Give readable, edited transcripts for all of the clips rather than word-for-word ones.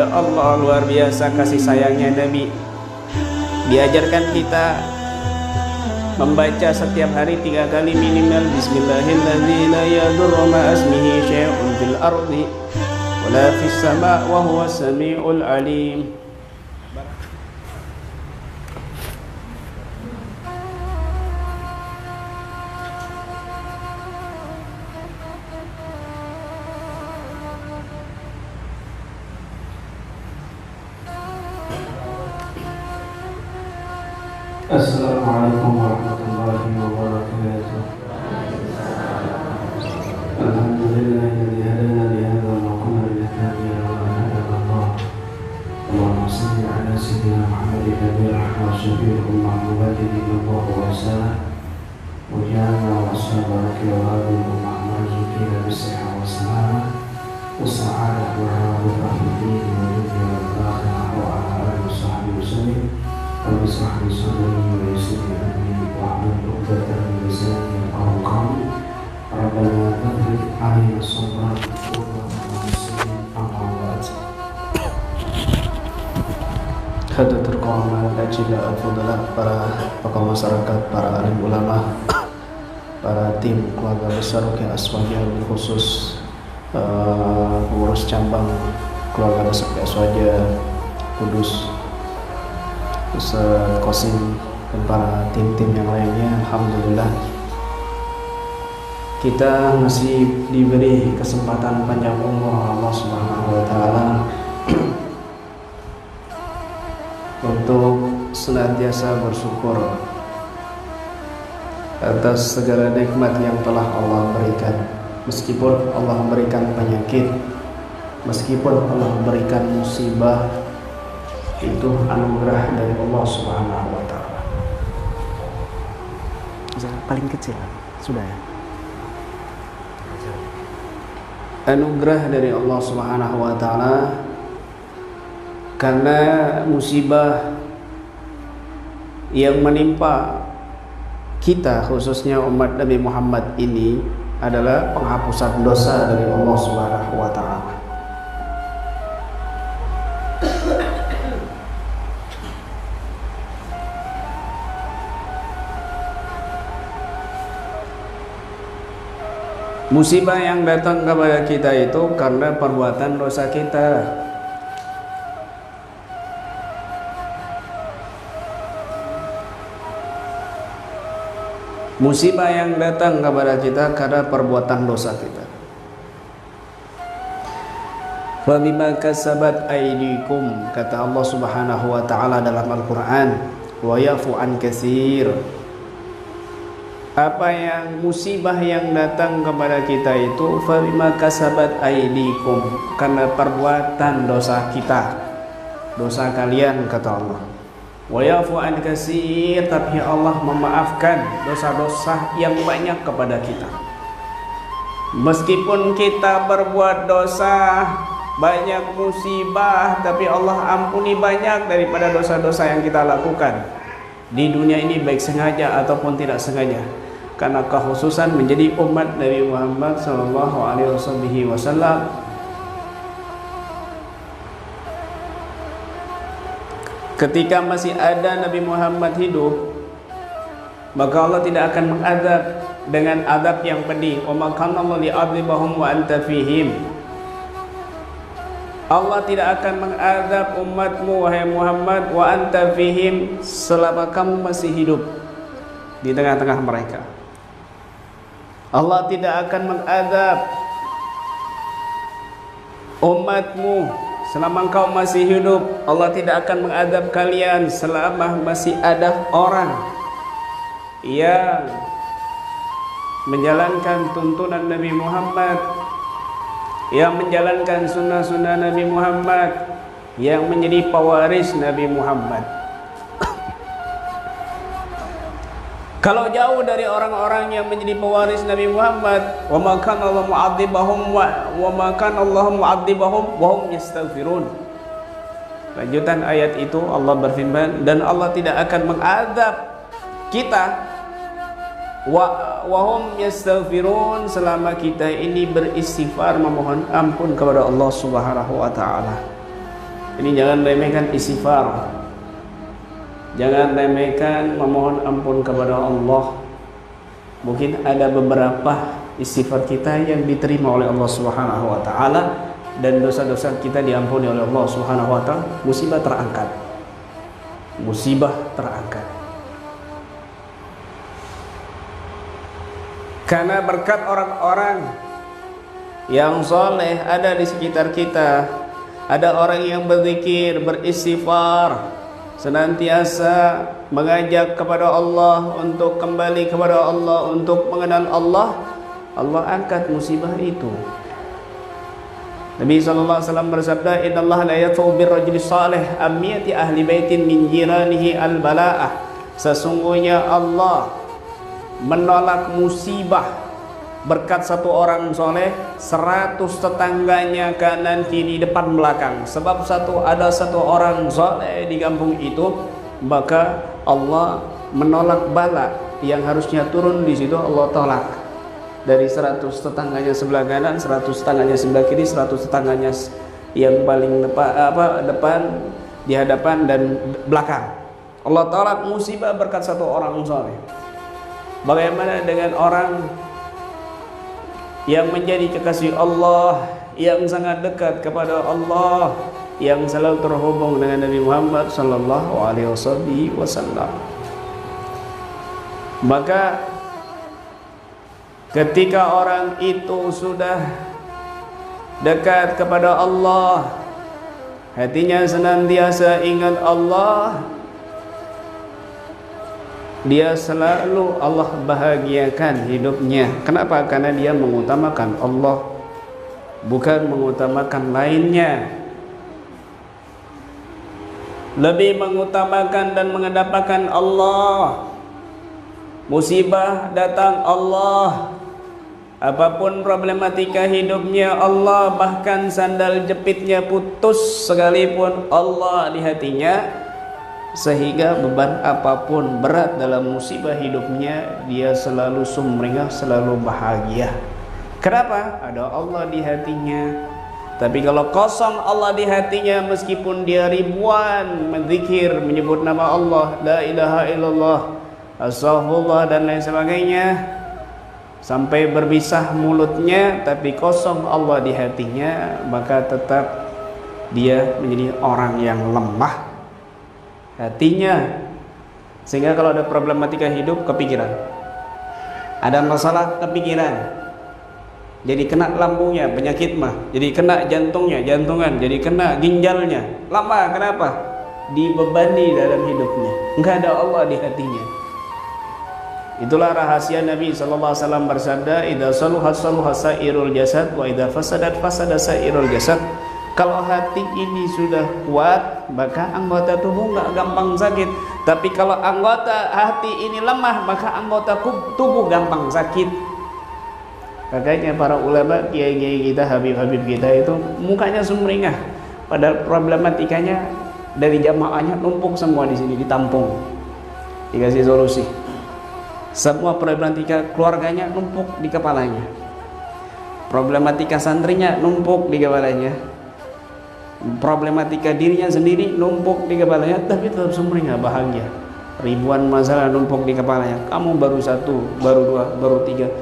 Ya Allah, luar biasa kasih sayangnya Nabi. Diajarkan kita membaca setiap hari 3 kali minimal Bismillahirrahmanirrahim, la yadurru ma asmihi syai'un fil ardi wala fis sama' wa huwas samiul alim. Assalamualaikum warahmatullahi wabarakatuh. Alhamdulillahilladzi hadana li hadza wa ma kunna linahtadiya lawla an hadana Allah. Allahumma shalli ala sayyidina Muhammadin nabiyil rahmah wa syafi'il ummah mubaddilin Allah wa salam wa jana wa ashabaka wa hadhihi ummah marzuqina bis-sihha wa salamah wa sa'adah wa rahmatullahi wa dunya wal akhirah wa ala alihi wa sahbihi wa sallam. Rabbi shrah li sadri wa yassir li amri wahlul 'uqdatam min lisani yafqahu qawli. Rabbana afrigh 'alaina sabran wa muslimin amma ba'd. Hadatul qawmal ajila al-fudala, para tokoh masyarakat, para alim ulama, para tim keluarga besar Ruqyah Aswaja, khusus pengurus cabang keluarga besar Ruqyah Aswaja Kudus, Ustaz Qasim, dan para tim-tim yang lainnya. Alhamdulillah kita masih diberi kesempatan panjang umur Allah Subhanahu wa taala untuk senantiasa bersyukur atas segala nikmat yang telah Allah berikan. Meskipun Allah memberikan penyakit, meskipun Allah memberikan musibah, itu anugerah dari Allah Subhanahu wa taala. Paling kecil sudah ya. Anugerah dari Allah Subhanahu wa taala, karena musibah yang menimpa kita, khususnya umat Nabi Muhammad ini, adalah penghapusan dosa dari Allah Subhanahu wa taala. Musibah yang datang kepada kita itu karena perbuatan dosa kita. Musibah yang datang kepada kita karena perbuatan dosa kita. Fa bima kasabat aydikum, kata Allah Subhanahu wa taala dalam Al-Qur'an, wa yafu an katsir. Apa yang musibah yang datang kepada kita itu fa bima kasabat aydikum, karena perbuatan dosa kita, dosa kalian, kata Allah. Wa yafu an katsir, tapi Allah memaafkan dosa-dosa yang banyak kepada kita. Meskipun kita berbuat dosa, banyak musibah, tapi Allah ampuni banyak daripada dosa-dosa yang kita lakukan di dunia ini, baik sengaja ataupun tidak sengaja. Karena kekhususan menjadi umat Nabi Muhammad SAW, ketika masih ada Nabi Muhammad hidup, maka Allah tidak akan mengadab dengan adab yang pedih. Wa ma kana Allah li'adzibahum wa anta fihim. Allah tidak akan mengadab umatmu, wahai Muhammad, wa anta fihim, selama kamu masih hidup di tengah-tengah mereka. Allah tidak akan mengadab umatmu selama engkau masih hidup. Allah tidak akan mengadab kalian selama masih ada orang yang menjalankan tuntunan Nabi Muhammad, yang menjalankan sunnah-sunnah Nabi Muhammad, yang menjadi pewaris Nabi Muhammad. Kalau jauh dari orang-orang yang menjadi pewaris Nabi Muhammad, wa ma kana Allah mu'adzibahum wa ma kana Allah mu'adzibahum wa hum yastaghfirun. Lanjutan ayat itu Allah berfirman, dan Allah tidak akan mengadab kita wa hum yastaghfirun, selama kita ini beristighfar, memohon ampun kepada Allah Subhanahu wa taala. Ini jangan remehkan istighfar. Jangan remehkan memohon ampun kepada Allah. Mungkin ada beberapa istighfar kita yang diterima oleh Allah Subhanahu wa taala dan dosa-dosa kita diampuni oleh Allah Subhanahu wa taala. Musibah terangkat. Musibah terangkat. Karena berkat orang-orang yang soleh ada di sekitar kita. Ada orang yang berzikir, beristighfar, senantiasa mengajak kepada Allah untuk kembali kepada Allah, untuk mengenal Allah. Allah angkat musibah itu. Nabi SAW bersabda, innallaha la yadfa'u birrajuli salih amiyati ahli baitin min jiranihi al-bala'ah. Sesungguhnya Allah menolak musibah berkat satu orang soleh 100 tetangganya kanan kiri depan belakang. Sebab ada satu orang soleh di kampung itu, maka Allah menolak bala yang harusnya turun di situ. Allah tolak. Dari 100 tetangganya sebelah kanan, 100 tetangganya sebelah kiri, 100 tetangganya yang paling depan di hadapan dan belakang. Allah tolak musibah berkat satu orang soleh. Bagaimana dengan orang yang menjadi kekasih Allah, yang sangat dekat kepada Allah, yang selalu terhubung dengan Nabi Muhammad sallallahu alaihi wasallam? Maka ketika orang itu sudah dekat kepada Allah, hatinya senantiasa ingat Allah, dia selalu Allah bahagiakan hidupnya. Kenapa? Karena dia mengutamakan Allah, bukan mengutamakan lainnya. Lebih mengutamakan dan mengedepankan Allah. Musibah datang Allah, apapun problematika hidupnya Allah, bahkan sandal jepitnya putus sekalipun Allah di hatinya. Sehingga beban apapun berat dalam musibah hidupnya, dia selalu sumringah, selalu bahagia. Kenapa? Ada Allah di hatinya. Tapi kalau kosong Allah di hatinya, meskipun dia ribuan menzikir, menyebut nama Allah, la ilaha illallah, astaghfirullah dan lain sebagainya, sampai berbisah mulutnya, tapi kosong Allah di hatinya, maka tetap dia menjadi orang yang lemah hatinya. Sehingga kalau ada problematika hidup, kepikiran, ada masalah, kepikiran, jadi kena lambungnya, penyakit mah, jadi kena jantungnya, jantungan, jadi kena ginjalnya. Lama, kenapa? Dibebani dalam hidupnya, enggak ada Allah di hatinya. Itulah rahasia Nabi SAW bersabda, idza saluha saluha sairul jasad wa idza fasadat fasada sairul jasad. Kalau hati ini sudah kuat, maka anggota tubuh nggak gampang sakit. Tapi kalau anggota hati ini lemah, maka anggota tubuh gampang sakit. Makanya para ulama, kiai-kiai kita, habib-habib kita itu mukanya sumringah. Padahal problematikanya dari jamaahnya numpuk semua di sini, ditampung, dikasih solusi. Semua problematika keluarganya numpuk di kepalanya. Problematika santrinya numpuk di kepalanya. Problematika dirinya sendiri numpuk di kepalanya, tapi tetap sumringah, bahagia. Ribuan masalah numpuk di kepalanya. Kamu baru 1, baru 2, baru 3,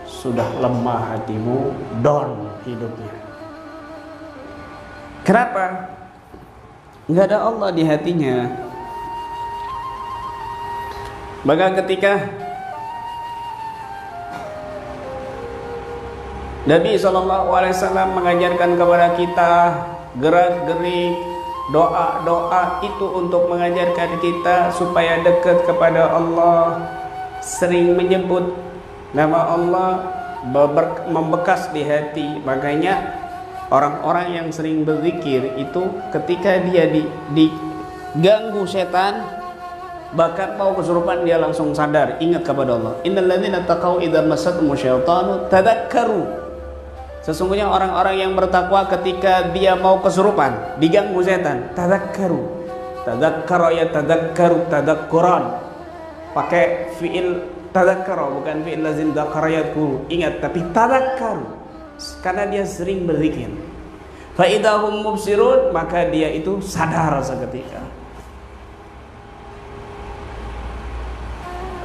sudah lemah hatimu, down hidupnya. Kenapa? Nggak ada Allah di hatinya. Maka ketika Nabi SAW mengajarkan kepada kita gerak-gerik, doa-doa itu untuk mengajarkan kita supaya dekat kepada Allah, sering menyebut nama Allah, membekas di hati. Makanya orang-orang yang sering berzikir itu ketika dia diganggu setan, bahkan mau kesurupan, dia langsung sadar, ingat kepada Allah. Innal ladzina taqau idza massatuhum syaitanu tadzakkaru. Sesungguhnya orang-orang yang bertakwa ketika dia mau kesurupan, diganggu setan, tadzakkaru. Tadzakkara ya tadzakkaru tadzakkuran. Pakai fiil tadzakkara, bukan fiil lazim dzakara yadhkuru. Ingat, tapi tadzakkaru. Karena dia sering berzikir. fa idahum mubsirun, maka dia itu sadar seketika.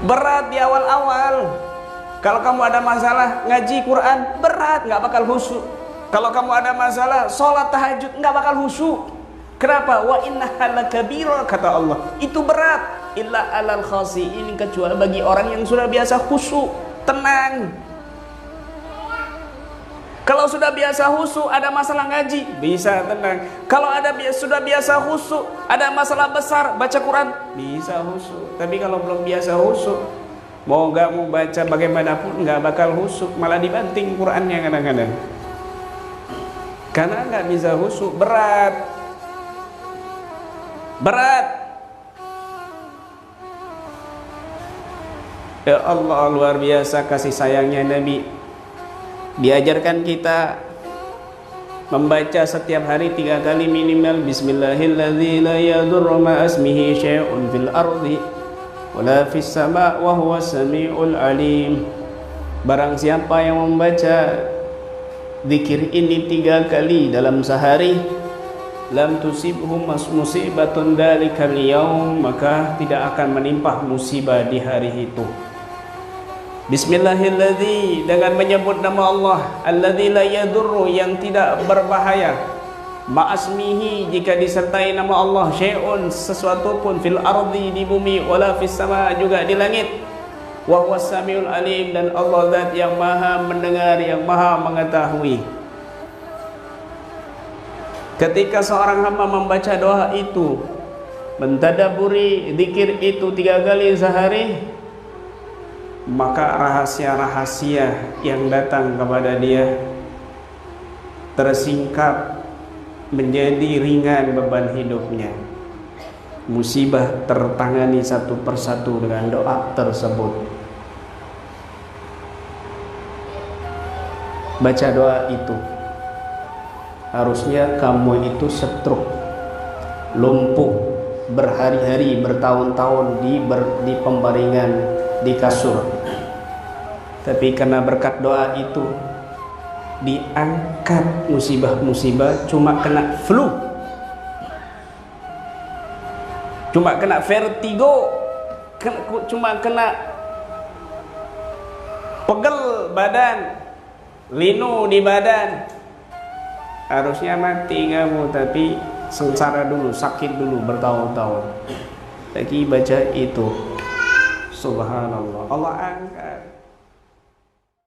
Berat di awal-awal. Kalau kamu ada masalah ngaji Quran, berat, nggak bakal khusyuk. Kalau kamu ada masalah sholat tahajud, nggak bakal khusyuk. Kenapa? Wa innaha lakabira, kata Allah. Itu berat. Illa alal khasiin, kecuali bagi orang yang sudah biasa khusyuk, tenang. Kalau sudah biasa khusyuk, ada masalah ngaji, bisa tenang. Kalau sudah biasa khusyuk, ada masalah besar, baca Quran, bisa khusyuk. Tapi kalau belum biasa khusyuk, mau nggak mau baca bagaimanapun nggak bakal khusyuk, malah dibanting Qurannya kadang-kadang. Karena nggak bisa khusyuk, berat. Ya Allah, luar biasa kasih sayangnya Nabi. Diajarkan kita membaca setiap hari 3 kali minimal Bismillahilladzi la yadurru ma asmihi syai'un fil ardi wala fis sama' wa huwa samiul alim. Barang siapa yang membaca zikir ini 3 kali dalam sehari, lam tusibhum musibatun dalikal yaum, maka tidak akan menimpa musibah di hari itu. Bismillahilladzi, dengan menyebut nama Allah, alladzi la yadurru, yang tidak berbahaya, ma'asmihi, jika disertai nama Allah, syai'un, sesuatu pun, fil ardi, di bumi, wala fis sama, juga di langit, wa huwas samiul alim, dan Allah zat yang maha mendengar, yang maha mengetahui. Ketika seorang hamba membaca doa itu, mentadaburi zikir itu 3 kali sehari, maka rahasia-rahasia yang datang kepada dia tersingkap, menjadi ringan beban hidupnya. Musibah tertangani satu persatu dengan doa tersebut. Baca doa itu. Harusnya kamu itu stroke, lumpuh berhari-hari, bertahun-tahun di pembaringan, di kasur. Tapi karena berkat doa itu diangkat musibah-musibah, cuma kena flu, cuma kena vertigo, cuma kena pegel badan, linu di badan. Harusnya mati kamu, tapi sengsara dulu, sakit dulu bertahun-tahun. Lagi baca itu, subhanallah, Allah angkat.